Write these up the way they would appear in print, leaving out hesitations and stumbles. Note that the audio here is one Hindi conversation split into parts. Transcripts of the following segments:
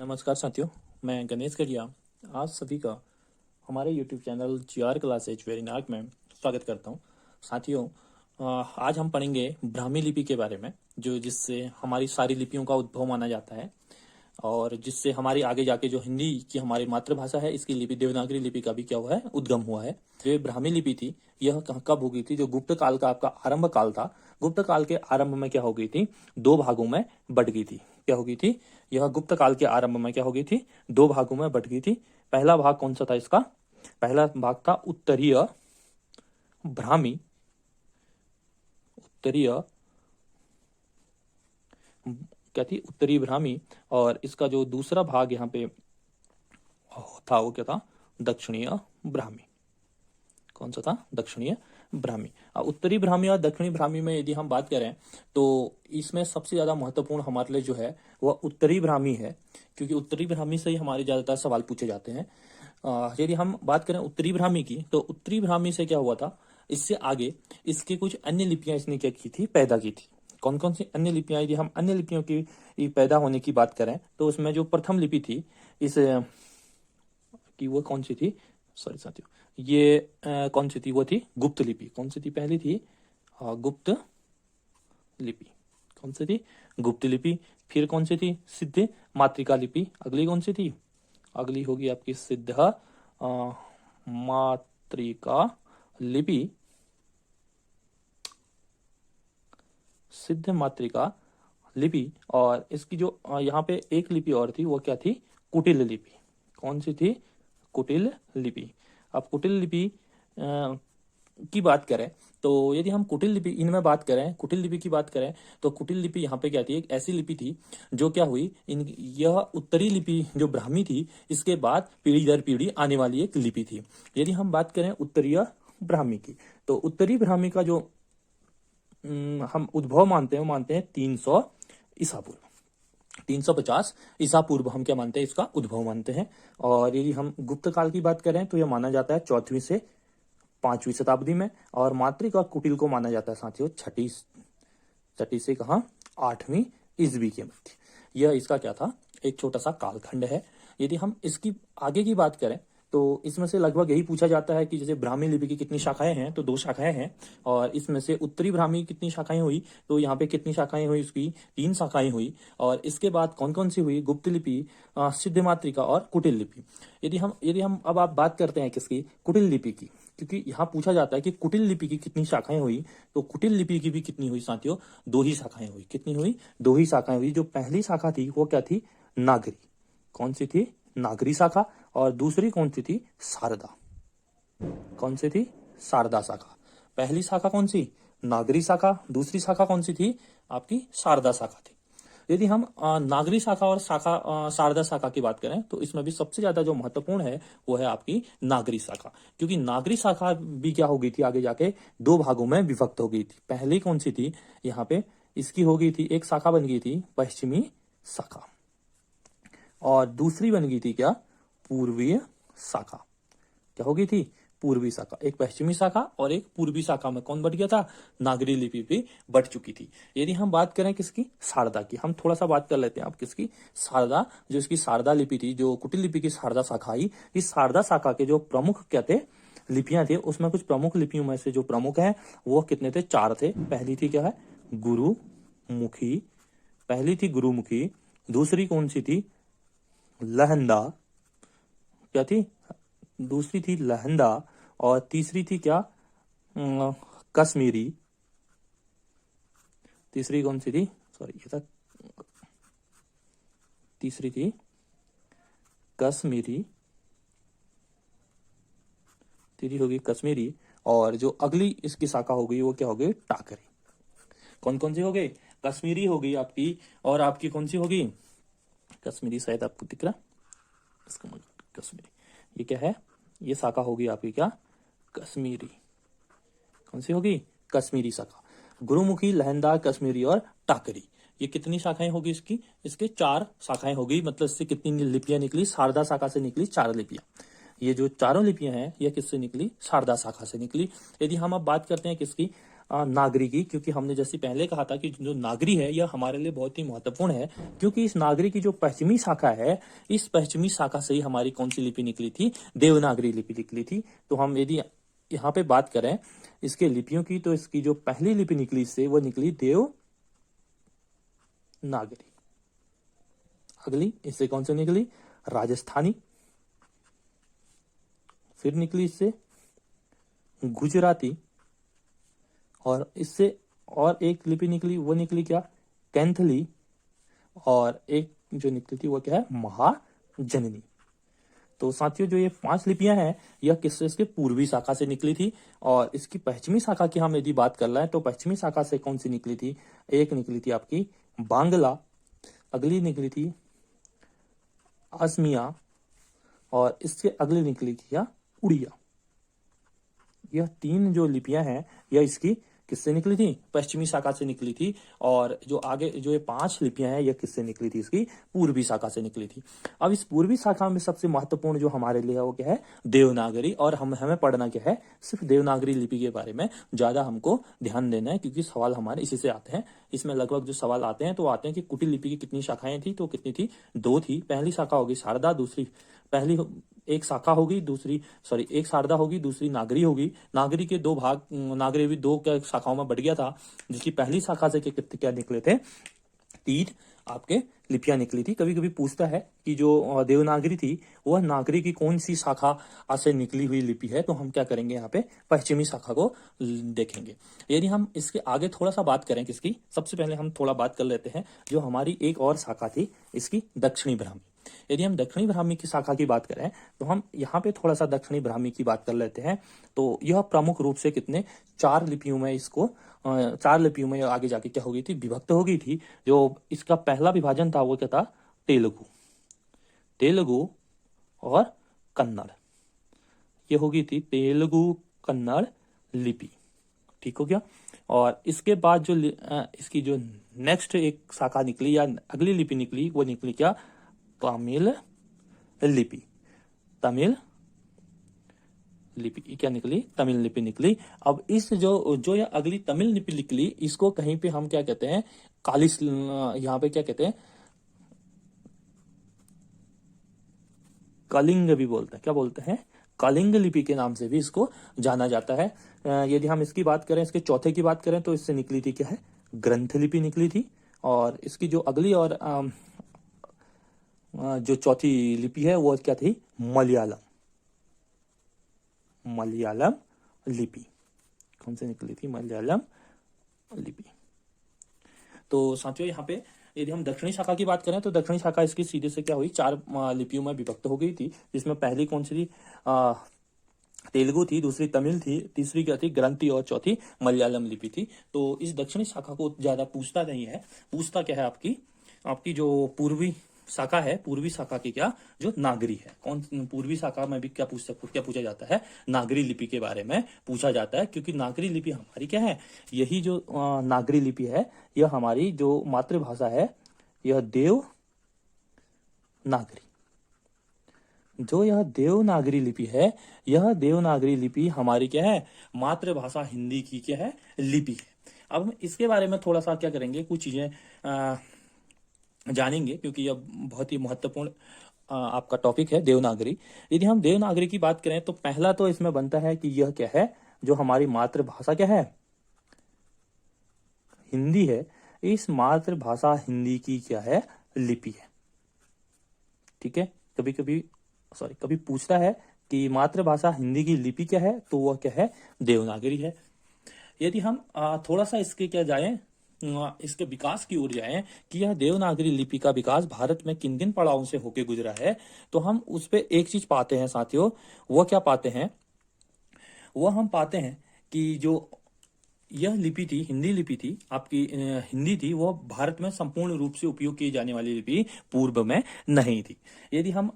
नमस्कार साथियों, मैं गणेश कड़िया आज सभी का हमारे YouTube channel GR classes Verinag में स्वागत करता हूं। साथियों, आज हम पढ़ेंगे ब्राह्मी लिपि के बारे में, जो जिससे हमारी सारी लिपियों का उद्भव माना जाता है और जिससे हमारी आगे जाके जो हिंदी की हमारी मातृभाषा है, इसकी लिपि देवनागरी लिपि का भी क्या हुआ है, उद्गम हुआ है। जो ब्राह्मी लिपि थी, यह कब हो गई थी? जो गुप्त काल का आपका आरंभ काल था, गुप्त काल के आरंभ में क्या हो गई थी? दो भागों में बट गई थी। क्या हो गई थी? यह गुप्त काल के आरंभ में क्या हो गई थी? दो भागों में बट गई थी। पहला भाग कौन सा था इसका? पहला भाग था उत्तरीय ब्राह्मी, उत्तरीय क्या थी? उत्तरी ब्राह्मी। और इसका जो दूसरा भाग यहाँ पे था वो क्या था? दक्षिणीय ब्राह्मी। कौन सा था? दक्षिणीय ब्राह्मी। उत्तरी ब्राह्मी और दक्षिणी ब्राह्मी में यदि हम बात करें तो इसमें सबसे ज्यादा महत्वपूर्ण हमारे लिए जो है वह उत्तरी ब्राह्मी है, क्योंकि उत्तरी ब्राह्मी से ही हमारे ज्यादातर सवाल पूछे जाते हैं। यदि हम बात करें उत्तरी ब्राह्मी की, तो उत्तरी ब्राह्मी से क्या हुआ था? इससे आगे इसके कुछ अन्य लिपियां इसने क्या की थी? पैदा की थी। कौन कौन सी अन्य लिपियां? यदि हम अन्य लिपियों की पैदा होने की बात करें तो उसमें जो प्रथम लिपि थी इस की, वो कौन सी थी? सॉरी साथियों, ये कौन सी थी? वो थी गुप्त लिपि। कौन सी थी? पहली थी गुप्त लिपि। कौन सी थी? गुप्त लिपि। फिर कौन सी थी? सिद्ध मातृका लिपि। अगली कौन सी थी? अगली होगी आपकी सिद्ध मातृका लिपि। सिद्ध मातृका लिपि। और इसकी जो यहाँ पे एक लिपि और थी, वो क्या थी? कुटिल लिपि। कौन सी थी? कुटिल लिपि। अब कुटिल लिपि की बात करें तो यदि हम कुटिल लिपि इनमें बात करें, कुटिल लिपि की बात करें तो कुटिल लिपि यहाँ पे क्या थी? एक ऐसी लिपि थी जो क्या हुई, यह उत्तरी लिपि जो ब्राह्मी थी, इसके बाद पीढ़ी दर पीढ़ी आने वाली एक लिपि थी। यदि हम बात करें उत्तरीय ब्राह्मी की, तो उत्तरी ब्राह्मी का जो हम उद्भव मानते हैं, वो मानते हैं 300 ईसा पूर्व, 350 ईसा पूर्व हम क्या मानते हैं? इसका उद्भव मानते हैं। और यदि हम गुप्त काल की बात करें तो यह माना जाता है 4वीं से 5वीं शताब्दी में। और मातृका कुटिल को माना जाता है साथियों छठी से कहा 8वीं ईस्वी के मध्य। यह इसका क्या था? एक छोटा सा कालखंड है। यदि हम इसकी आगे की बात करें तो इसमें से लगभग यही पूछा जाता है कि जैसे ब्राह्मी लिपि की कितनी शाखाएं हैं, तो 2 शाखाएं हैं। और इसमें से उत्तरी ब्राह्मी कितनी शाखाएं हुई, तो यहाँ पे कितनी शाखाएं हुई? उसकी 3 शाखाएं हुई। और इसके बाद कौन कौन सी हुई? गुप्त लिपि, सिद्ध मातृका और कुटिल लिपि। यदि हम अब आप बात करते हैं किसकी? कुटिल लिपि की, क्योंकि यहाँ पूछा जाता है कि कुटिल लिपि की कितनी शाखाएं हुई, तो कुटिल लिपि की भी कितनी हुई साथियों? 2 ही शाखाएं हुई। कितनी हुई? 2 ही शाखाएं हुई। जो पहली शाखा थी वो क्या थी? नागरी। कौन सी थी? नागरी शाखा। और दूसरी कौन सी थी? शारदा। कौन सी थी? शारदा शाखा। पहली शाखा कौन सी? नागरी शाखा। दूसरी शाखा कौन सी थी? आपकी शारदा शाखा थी। यदि हम नागरी शाखा और शारदा शाखा की बात करें तो इसमें भी सबसे ज्यादा जो महत्वपूर्ण है वो है आपकी नागरी शाखा, क्योंकि नागरी शाखा भी क्या हो गई थी? आगे जाके 2 भागों में विभक्त हो गई थी। पहली कौन सी थी? यहाँ पे इसकी हो गई थी, एक शाखा बन गई थी पश्चिमी शाखा, और दूसरी बन गई थी क्या? पूर्वीय शाखा। क्या हो गई थी? पूर्वी शाखा। एक पश्चिमी शाखा और एक पूर्वी शाखा में कौन बट गया था? नागरी लिपि भी बट चुकी थी। यदि हम बात करें किसकी? शारदा की। हम थोड़ा सा बात कर लेते हैं आप किसकी? शारदा। जो इसकी शारदा लिपि थी, जो कुटिल लिपि की शारदा शाखा आई, इस शारदा शाखा के जो प्रमुख क्या थे? लिपियां थे। उसमें कुछ प्रमुख लिपियों में से जो प्रमुख है वो कितने थे? 4 थे। पहली थी क्या है? गुरुमुखी। पहली थी गुरुमुखी। दूसरी कौन सी थी? लहंदा। क्या थी? दूसरी थी लहंदा। और तीसरी थी क्या? कश्मीरी। तीसरी कौन सी थी? सॉरी, ये था, तीसरी थी कश्मीरी। तीसरी होगी कश्मीरी। और जो अगली इसकी शाखा हो गई वो क्या हो गई? टाकरी। कौन कौन सी हो गई? कश्मीरी हो गई आपकी, और आपकी कौन सी होगी? कश्मीरी शायद आपको दिख रहा, इसका कश्मीरी। ये क्या है? ये शाखा होगी आपकी क्या? कश्मीरी। कौन सी होगी? कश्मीरी शाखा। गुरुमुखी, लहंदा, कश्मीरी और टाकरी, ये कितनी शाखाएं होगी इसकी? इसके 4 शाखाएं होगी। मतलब इससे कितनी लिपियां निकली? शारदा शाखा से निकली 4 लिपियां। ये जो चारों लिपियां हैं ये किससे निकली? शारदा शाखा से निकली। यदि हम अब बात करते हैं किसकी? नागरी की, क्योंकि हमने जैसे पहले कहा था कि जो नागरी है यह हमारे लिए बहुत ही महत्वपूर्ण है, क्योंकि इस नागरी की जो पश्चिमी शाखा है, इस पश्चिमी शाखा से ही हमारी कौन सी लिपि निकली थी, देवनागरी लिपि निकली थी। तो हम यदि यहाँ पे बात करें इसके लिपियों की, तो इसकी जो पहली लिपि निकली इससे वो निकली देवनागरी। अगली इससे कौन सी निकली, राजस्थानी। फिर निकली इससे गुजराती, और इससे और एक लिपि निकली, वो निकली क्या, कैंथली। और एक जो निकली थी वो क्या है, महाजननी। तो साथियों जो ये 5 लिपियां हैं यह किससे, इसके पूर्वी शाखा से निकली थी। और इसकी पश्चिमी शाखा की हम यदि बात कर रहे हैं तो पश्चिमी शाखा से कौन सी निकली थी, एक निकली थी आपकी बांग्ला, अगली निकली थी असमिया, और इसके अगली निकली थी क्या, उड़िया। यह 3 जो लिपियां हैं यह इसकी किससे निकली थी, पश्चिमी शाखा से निकली थी। और जो आगे जो ये 5 लिपियां हैं यह किससे निकली थी, इसकी पूर्वी शाखा से निकली थी। अब इस पूर्वी शाखा में सबसे महत्वपूर्ण जो हमारे लिए है वो क्या है, देवनागरी। और हमें पढ़ना क्या है, सिर्फ देवनागरी लिपि के बारे में ज्यादा हमको ध्यान देना है, क्योंकि सवाल हमारे इसी से आते हैं। इसमें लगभग जो सवाल आते हैं तो आते हैं कि कुटिल लिपि की कितनी शाखाएं थी, तो कितनी थी, 2 थी। पहली शाखा होगी शारदा, दूसरी पहली एक शाखा होगी, दूसरी सॉरी एक शारदा होगी, दूसरी नागरी होगी। नागरी के 2 भाग, नागरी भी 2 शाखाओं में बढ़ गया था, जिसकी पहली शाखा से क्या निकले थे, 3 आपके लिपियां निकली थी। कभी कभी पूछता है कि जो देवनागरी थी वह नागरी की कौन सी शाखा से निकली हुई लिपि है, तो हम क्या करेंगे, यहाँ पे पश्चिमी शाखा को देखेंगे। यदि हम इसके आगे थोड़ा सा बात करें किसकी, सबसे पहले हम थोड़ा बात कर लेते हैं जो हमारी एक और शाखा थी इसकी, दक्षिणी ब्राह्मी। यदि हम दक्षिणी ब्राह्मी की शाखा की बात करें तो हम यहाँ पे थोड़ा सा दक्षिणी ब्राह्मी की बात कर लेते हैं। तो यह प्रमुख रूप से कितने 4 लिपियों में इसको 4 लिपियों में आगे जाके क्या हो गई थी, विभक्त हो गई थी। जो इसका पहला विभाजन था वो क्या था, तेलुगु और कन्नड़। ये हो गई थी तेलुगु कन्नड़ लिपि, ठीक हो गया। और इसके बाद जो इसकी जो नेक्स्ट एक शाखा निकली या अगली लिपि निकली वो निकली क्या, तमिल लिपि। तमिल लिपि क्या निकली, तमिल लिपि निकली। अब इस जो ये अगली तमिल लिपि निकली, इसको कहीं पे हम क्या कहते हैं, यहाँ पे क्या कहते हैं, कलिंग भी बोलते हैं। क्या बोलते हैं, कलिंग लिपि के नाम से भी इसको जाना जाता है। यदि हम इसकी बात करें, इसके चौथे की बात करें तो इससे निकली थी क्या है, ग्रंथ लिपि निकली थी। और इसकी जो अगली और जो चौथी लिपि है वो क्या थी, मलयालम लिपि। कौन से निकली थी, मलयालम लिपि। तो साथियों यहाँ पे यदि हम दक्षिणी शाखा की बात करें तो दक्षिणी शाखा इसकी सीधे से क्या हुई, 4 लिपियों में विभक्त हो गई थी, जिसमें पहली कौन सी थी, तेलुगु थी, दूसरी तमिल थी, तीसरी क्या थी, ग्रंथी, और चौथी मलयालम लिपि थी। तो इस दक्षिणी शाखा को ज्यादा पूछता नहीं है, पूछता क्या है, आपकी जो पूर्वी शाखा है, पूर्वी शाखा की क्या, जो नागरी है। कौन पूर्वी शाखा में भी क्या पूछा जाता है, नागरी लिपि के बारे में पूछा जाता है, क्योंकि नागरी लिपि हमारी क्या है, यही जो नागरी लिपि है यह हमारी जो मातृभाषा है, यह देवनागरी। जो यह देवनागरी लिपि है, यह देवनागरी लिपि हमारी क्या है, मातृभाषा हिंदी की क्या है, लिपि है। अब हम इसके बारे में थोड़ा सा क्या करेंगे, कुछ चीजें जानेंगे, क्योंकि यह बहुत ही महत्वपूर्ण आपका टॉपिक है देवनागरी। यदि हम देवनागरी की बात करें तो पहला तो इसमें बनता है कि यह क्या है, जो हमारी मातृभाषा क्या है, हिंदी है, इस मातृभाषा हिंदी की क्या है, लिपि है। ठीक है, कभी पूछता है कि मातृभाषा हिंदी की लिपि क्या है, तो वह क्या है, देवनागरी है। यदि हम थोड़ा सा इसके क्या जाएं, इसके विकास की ओर जाएं कि यह देवनागरी लिपि का विकास भारत में किन किन पड़ावों से होकर गुजरा है, तो हम उस पे एक चीज पाते हैं साथियों। वह क्या पाते हैं, वह हम पाते हैं कि जो यह लिपि थी, हिंदी लिपि थी आपकी, हिंदी थी, वह भारत में संपूर्ण रूप से उपयोग की जाने वाली लिपि पूर्व में नहीं थी। यदि हम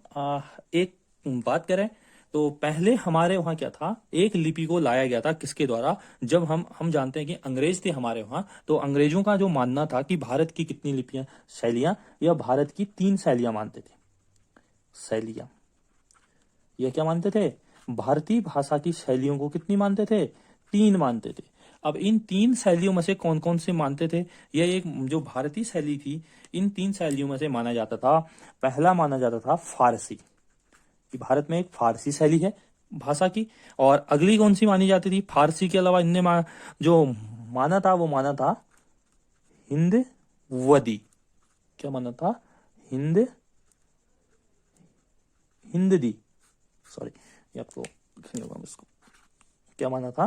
एक बात करें तो पहले हमारे वहां क्या था, एक लिपि को लाया गया था, किसके द्वारा, जब हम जानते हैं कि अंग्रेज थे हमारे वहां, तो अंग्रेजों का जो मानना था कि भारत की कितनी लिपियां, शैलियां, यह भारत की 3 शैलियां मानते थे। शैलियां, यह क्या मानते थे, भारतीय भाषा की शैलियों को कितनी मानते थे, 3 मानते थे। अब इन तीन शैलियों में से कौन कौन से मानते थे? यह एक जो भारतीय शैली थी, इन तीन शैलियों में से माना जाता था, पहला माना जाता था फारसी, कि भारत में एक फारसी शैली है भाषा की। और अगली कौन सी मानी जाती थी? फारसी के अलावा इनने जो माना था वो माना था हिंदवदी। क्या माना था? हिंदी, सॉरी, ये आपको लिखने होगा इसको। क्या माना था?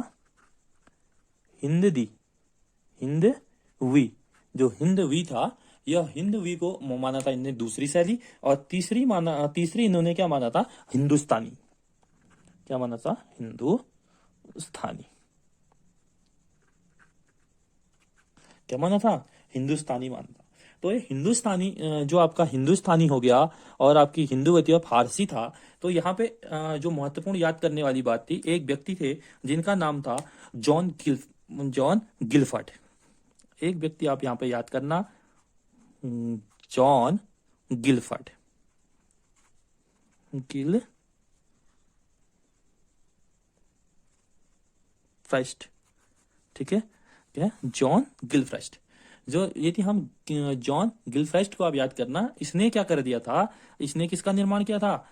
हिंदवी। जो हिंदवी था, यह हिंदवी को माना था इनने दूसरी शैली। और तीसरी इन्होंने क्या माना था? हिंदुस्तानी। क्या माना था? हिंदुस्तानी। क्या माना था? हिंदुस्तानी माना था। तो ये हिंदुस्तानी, जो आपका हिंदुस्तानी हो गया और आपकी हिंदूवती और फारसी था। तो यहाँ पे जो महत्वपूर्ण याद करने वाली बात थी, एक व्यक्ति थे जिनका नाम था जॉन गिलफर्ड। एक व्यक्ति आप यहाँ पे याद करना, जॉन गिलफर्ड। ठीक है, क्या? जॉन गिलफ्रेस्ट। जो ये थी, हम जॉन गिलफ्रेस्ट को आप याद करना। इसने क्या कर दिया था? इसने किसका निर्माण किया था?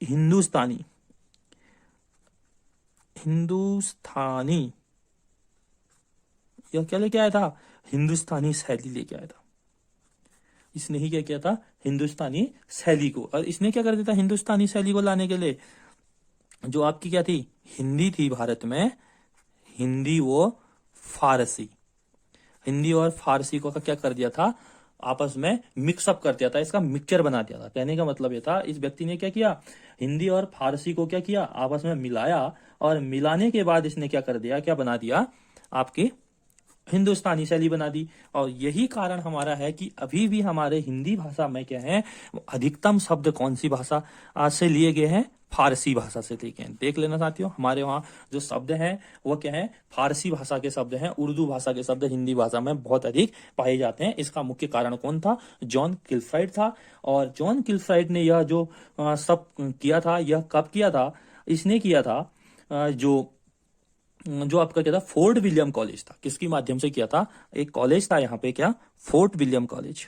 हिंदुस्तानी यह क्या लेके आया था? हिंदुस्तानी शैली लेके आया था। इसने ही क्या किया था? हिंदुस्तानी शैली को। और इसने क्या कर दिया था हिंदुस्तानी शैली को लाने के लिए? जो आपकी क्या थी? हिंदी थी भारत में, हिंदी और फारसी को क्या कर दिया था? आपस में मिक्सअप कर दिया था, इसका मिक्सचर बना दिया था। कहने का मतलब ये था, इस व्यक्ति ने क्या किया? हिंदी और फारसी को क्या किया? आपस में मिलाया। और मिलाने के बाद इसने क्या कर दिया? क्या बना दिया? आपकी हिंदुस्तानी शैली बना दी। और यही कारण हमारा है कि अभी भी हमारे हिंदी भाषा में क्या है, अधिकतम शब्द कौन सी भाषा से लिए गए हैं? फारसी भाषा से लिए गए हैं। देख लेना साथियों, हमारे वहाँ जो शब्द हैं वो क्या है? फारसी भाषा के शब्द हैं। उर्दू भाषा के शब्द हिंदी भाषा में बहुत अधिक पाए जाते हैं। इसका मुख्य कारण कौन था? जॉन गिलफ्रेड था। और जॉन गिलफ्रेड ने यह जो सब किया था, यह कब किया था? इसने किया था जो आपका क्या था? फोर्ट विलियम कॉलेज था। किसकी माध्यम से किया था? एक कॉलेज था यहाँ पे, क्या? फोर्ट विलियम कॉलेज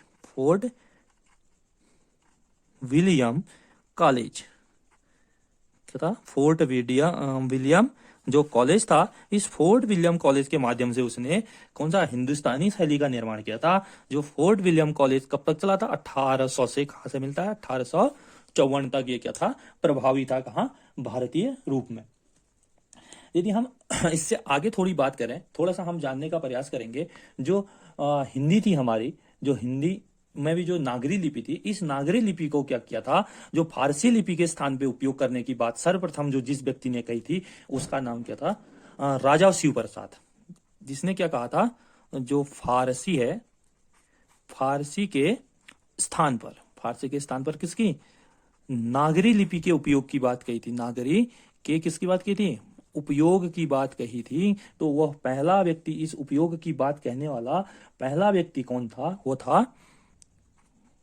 क्या था? फोर्ट विलियम जो कॉलेज था, इस फोर्ट विलियम कॉलेज के माध्यम से उसने कौन सा? हिंदुस्तानी शैली का निर्माण किया था। जो फोर्ट विलियम कॉलेज कब तक चला था? 1800 से। कहां से मिलता है? 1854 तक ये क्या था? प्रभावी था। कहां? भारतीय रूप में। यदि हम इससे आगे थोड़ी बात करें, थोड़ा सा हम जानने का प्रयास करेंगे, जो हिंदी थी हमारी, जो हिंदी में भी जो नागरी लिपि थी, इस नागरी लिपि को क्या किया था? जो फारसी लिपि के स्थान पे उपयोग करने की बात सर्वप्रथम जो जिस व्यक्ति ने कही थी, उसका नाम क्या था? राजा शिव प्रसाद। जिसने क्या कहा था? जो फारसी है, फारसी के स्थान पर किसकी? नागरी लिपि के उपयोग की बात कही थी। नागरी के किसकी बात की थी? उपयोग की बात कही थी। तो वह पहला व्यक्ति, इस उपयोग की बात कहने वाला पहला व्यक्ति कौन था? वो था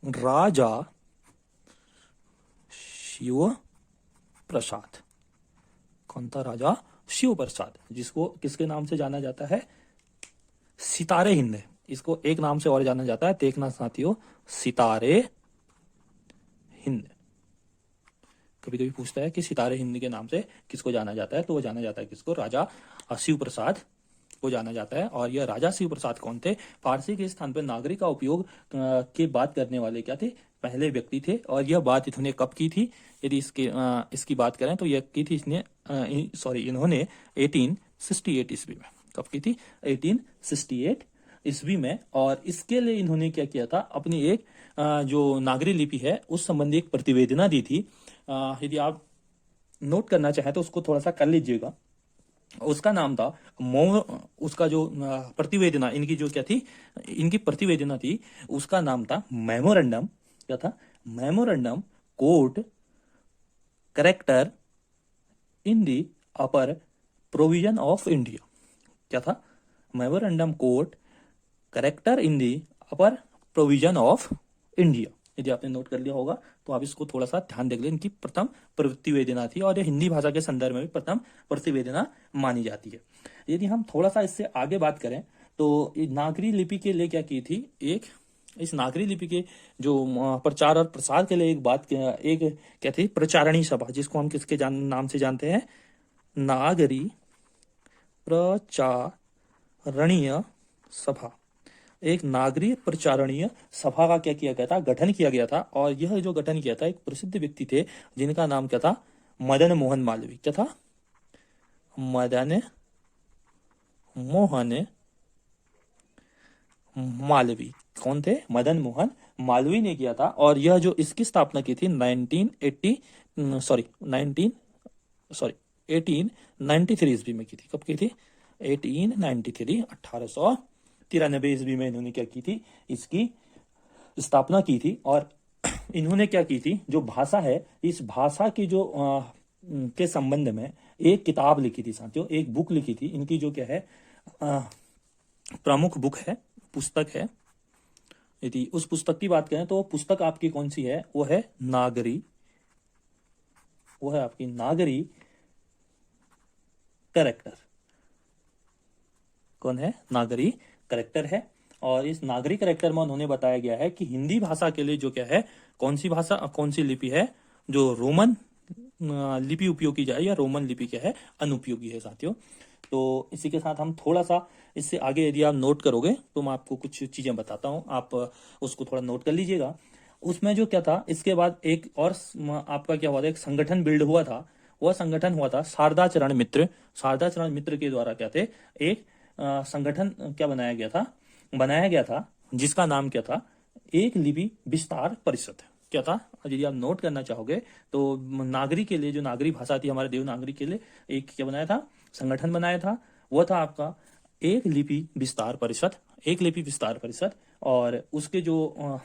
राजा शिव प्रसाद। कौन था? राजा शिव प्रसाद, जिसको किसके नाम से जाना जाता है? सितारे हिंद। इसको एक नाम से और जाना जाता है, देखना साथियों, सितारे हिंद। कभी कभी पूछता है कि सितारे हिंद के नाम से किसको जाना जाता है, तो वो जाना जाता है किसको? राजा शिव प्रसाद को जाना जाता है। और यह राजा शिव प्रसाद कौन थे? फारसी के स्थान पर नागरिक का उपयोग के बात करने वाले क्या थे? पहले व्यक्ति थे। और यह बात इन्होंने कब की थी? यदि इसकी बात करें तो यह की थी इन्होंने 1868 ईस्वी में। कब की थी? 1868 ईस्वी में। और इसके लिए इन्होंने क्या किया था? अपनी एक जो नागरी लिपि है उस संबंधी एक प्रतिवेदना दी थी। यदि आप नोट करना चाहें तो उसको थोड़ा सा कर लीजिएगा। उसका नाम था उसका जो प्रतिवेदना, इनकी जो क्या थी? इनकी प्रतिवेदना थी, उसका नाम था मेमोरेंडम। क्या था? Memorandum code character in the upper provision of India. क्या था? Memorandum code character in the upper provision of India. यदि आपने नोट कर लिया होगा तो आप इसको थोड़ा सा ध्यान देख लें। इनकी प्रथम प्रतिवेदना थी और ये हिंदी भाषा के संदर्भ में भी प्रथम प्रतिवेदना मानी जाती है। यदि हम थोड़ा सा इससे आगे बात करें तो नागरी लिपि के लिए क्या की थी, एक इस नागरी लिपि के जो प्रचार और प्रसार के लिए एक क्या थी, प्रचारणी सभा, जिसको हम किसके नाम से जानते हैं, नागरी प्रचारणीय सभा। एक नागरी प्रचारणीय सभा का क्या किया गया था, गठन किया गया था। और यह जो गठन किया था एक प्रसिद्ध व्यक्ति थे जिनका नाम क्या था, मदन मोहन मालवीय। क्या था, मदन मोहन मालवीय। कौन थे, मदन मोहन मालवीय ने किया था। और यह जो इसकी स्थापना की थी 1893 ईस्वी में की थी। कब की थी, 1893 ईस्वी में इन्होंने क्या की थी, इसकी स्थापना की थी। और इन्होंने क्या की थी, जो भाषा है, इस भाषा की जो के संबंध में एक किताब लिखी थी साथियों, एक बुक लिखी थी। इनकी जो क्या है प्रमुख बुक है, पुस्तक है। यदि उस पुस्तक की बात करें तो पुस्तक आपकी कौन सी है, वो है आपकी नागरी कैरेक्टर। कौन है, नागरी कैरेक्टर है। और इस नागरी कैरेक्टर में उन्होंने बताया गया है कि हिंदी भाषा के लिए जो क्या है, कौन सी भाषा, कौन सी लिपि है जो रोमन लिपि उपयोग की जाए या रोमन लिपि क्या है, अनुपयोगी है साथियों। तो इसी के साथ हम थोड़ा सा इससे आगे यदि आप नोट करोगे तो मैं आपको कुछ चीजें बताता हूं, आप उसको थोड़ा नोट कर लीजिएगा। उसमें जो क्या था, इसके बाद एक और आपका क्या हुआ था, एक संगठन बिल्ड हुआ था। वह संगठन हुआ था शारदाचरण मित्र। शारदाचरण मित्र के द्वारा क्या थे, एक संगठन क्या बनाया गया था जिसका नाम क्या था, एक लिपि विस्तार परिषद। क्या था, यदि आप नोट करना चाहोगे तो नागरी के लिए, जो नागरी भाषा थी हमारे देवनागरी के लिए, एक क्या बनाया था, संगठन बनाया था। वह था आपका एक लिपि विस्तार परिषद, एक लिपि विस्तार परिषद। और उसके जो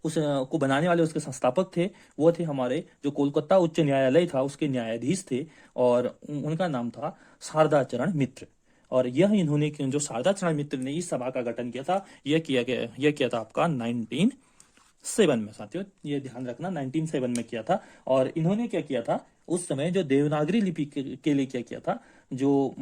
उस को बनाने वाले उसके संस्थापक थे, वो थे हमारे जो कोलकाता उच्च न्यायालय था उसके न्यायाधीश थे, और उनका नाम था शारदाचरण मित्र। और यह इन्होंने जो शारदाचरण मित्र ने इस सभा का गठन किया था, यह किया था आपका 1907 में साथियों, ये ध्यान रखना, 1907 में किया था। और इन्होंने क्या किया था, उस समय जो देवनागरी लिपि के लिए क्या किया था, जो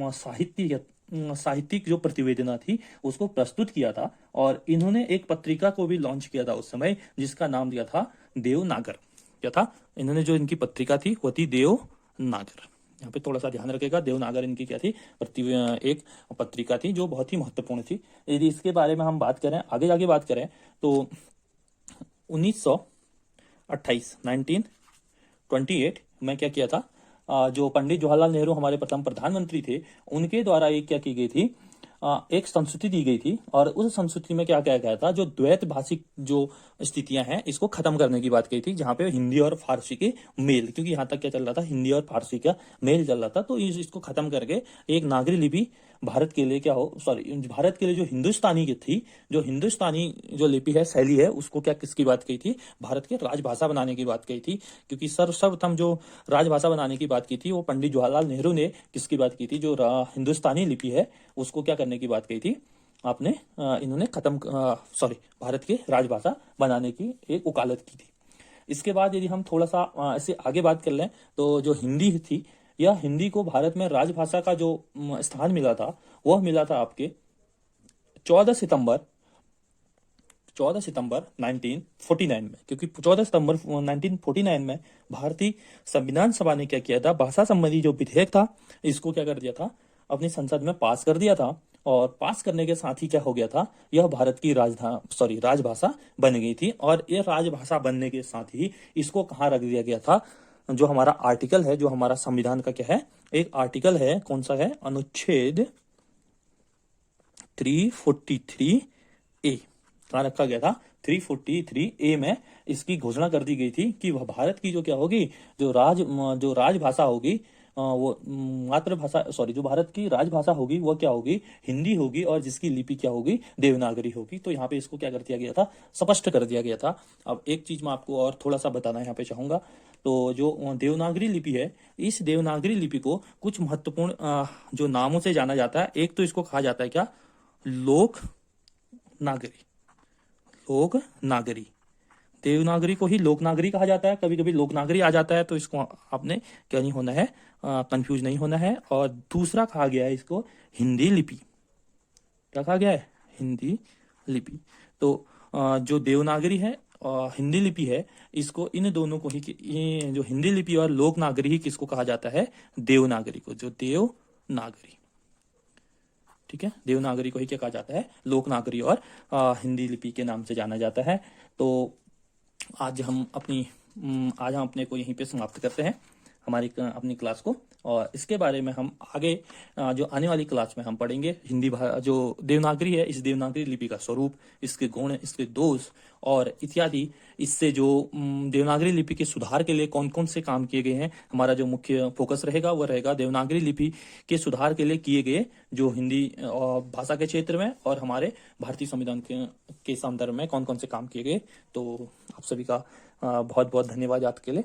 साहित्यिक जो प्रतिवेदना थी उसको प्रस्तुत किया था। और इन्होंने एक पत्रिका को भी लॉन्च किया था उस समय, जिसका नाम दिया था देवनागर। क्या था, इन्होंने जो इनकी पत्रिका थी वो थी देवनागर। यहाँ पे थोड़ा सा ध्यान रखेगा, देवनागर इनकी क्या थी, एक पत्रिका थी जो बहुत ही महत्वपूर्ण थी। यदि इसके बारे में हम बात करें, आगे बात करें तो 1928 में क्या किया था, जो पंडित जवाहरलाल नेहरू हमारे प्रथम प्रधानमंत्री थे, उनके द्वारा एक क्या की गई थी, एक संस्कृति दी गई थी। और उस संस्कृति में क्या गया था, जो द्वैत भाषिक जो स्थितियां हैं इसको खत्म करने की बात कही थी, जहां पे हिंदी और फारसी के मेल, क्योंकि यहाँ तक क्या चल रहा था, हिंदी और फारसी का मेल चल रहा था। तो इसको खत्म करके एक नागरी लिपि भारत के लिए भारत के लिए जो हिंदुस्तानी की थी, जो हिंदुस्तानी जो लिपि है, शैली है, उसको क्या किसकी बात कही थी, भारत के राजभाषा बनाने की बात कही थी। क्योंकि सर्वप्रथम जो राजभाषा बनाने की बात की थी वो पंडित जवाहरलाल नेहरू ने किसकी बात की थी, जो हिंदुस्तानी लिपि है उसको क्या करने की बात कही थी, आपने इन्होंने भारत के राजभाषा बनाने की एक वकालत की थी। इसके बाद यदि हम थोड़ा सा ऐसे आगे बात कर लें तो जो हिंदी थी, यह हिंदी को भारत में राजभाषा का जो स्थान मिला था, वह मिला था आपके 14 सितंबर 1949 में। क्योंकि 14 सितंबर 1949 में भारतीय संविधान सभा ने क्या किया था, भाषा संबंधी जो विधेयक था इसको क्या कर दिया था, अपनी संसद में पास कर दिया था। और पास करने के साथ ही क्या हो गया था, यह भारत की राजभाषा बन गई थी। और यह राजभाषा बनने के साथ ही इसको कहाँ रख दिया गया था, जो हमारा आर्टिकल है, जो हमारा संविधान का क्या है, एक आर्टिकल है, कौन सा है, अनुच्छेद 343A, कहाँ रखा गया था, 343A में इसकी घोषणा कर दी गई थी कि वह भारत की जो क्या होगी, जो राजभाषा होगी, वो मातृभाषा जो भारत की राजभाषा होगी वो क्या होगी, हिंदी होगी, और जिसकी लिपि क्या होगी, देवनागरी होगी। तो यहाँ पे इसको क्या कर दिया गया था, स्पष्ट कर दिया गया था। अब एक चीज मैं आपको और थोड़ा सा बताना यहाँ पे चाहूंगा, तो जो देवनागरी लिपि है, इस देवनागरी लिपि को कुछ महत्वपूर्ण जो नामों से जाना जाता है। एक तो इसको कहा जाता है क्या, लोक नागरी। देवनागरी को ही लोकनागरी कहा जाता है, कभी कभी लोकनागरी आ जाता है, तो इसको आपने क्या नहीं होना है, कंफ्यूज नहीं होना है। और दूसरा कहा गया है इसको हिंदी लिपि। क्या कहा गया है? हिंदी लिपि। तो जो देवनागरी है और हिंदी लिपि है, इसको इन दोनों को ही, ये जो हिंदी लिपि और लोकनागरी ही किसको कहा जाता है? देवनागरी को, जो देवनागरी, ठीक है, देवनागरी को ही क्या कहा जाता है? लोकनागरी और हिंदी लिपि के नाम से जाना जाता है। तो आज हम अपने को यहीं पे समाप्त करते हैं, हमारी अपनी क्लास को। और इसके बारे में हम आगे जो आने वाली क्लास में हम पढ़ेंगे जो देवनागरी है, इस देवनागरी लिपि का स्वरूप, इसके गुण, इसके दोष और इत्यादि। इससे जो देवनागरी लिपि के सुधार के लिए कौन कौन से काम किए गए हैं, हमारा जो मुख्य फोकस रहेगा वो रहेगा देवनागरी लिपि के सुधार के लिए किए गए जो हिंदी भाषा के क्षेत्र में और हमारे भारतीय संविधान के संदर्भ में कौन कौन से काम किए गए। तो आप सभी का बहुत बहुत धन्यवाद आज के लिए।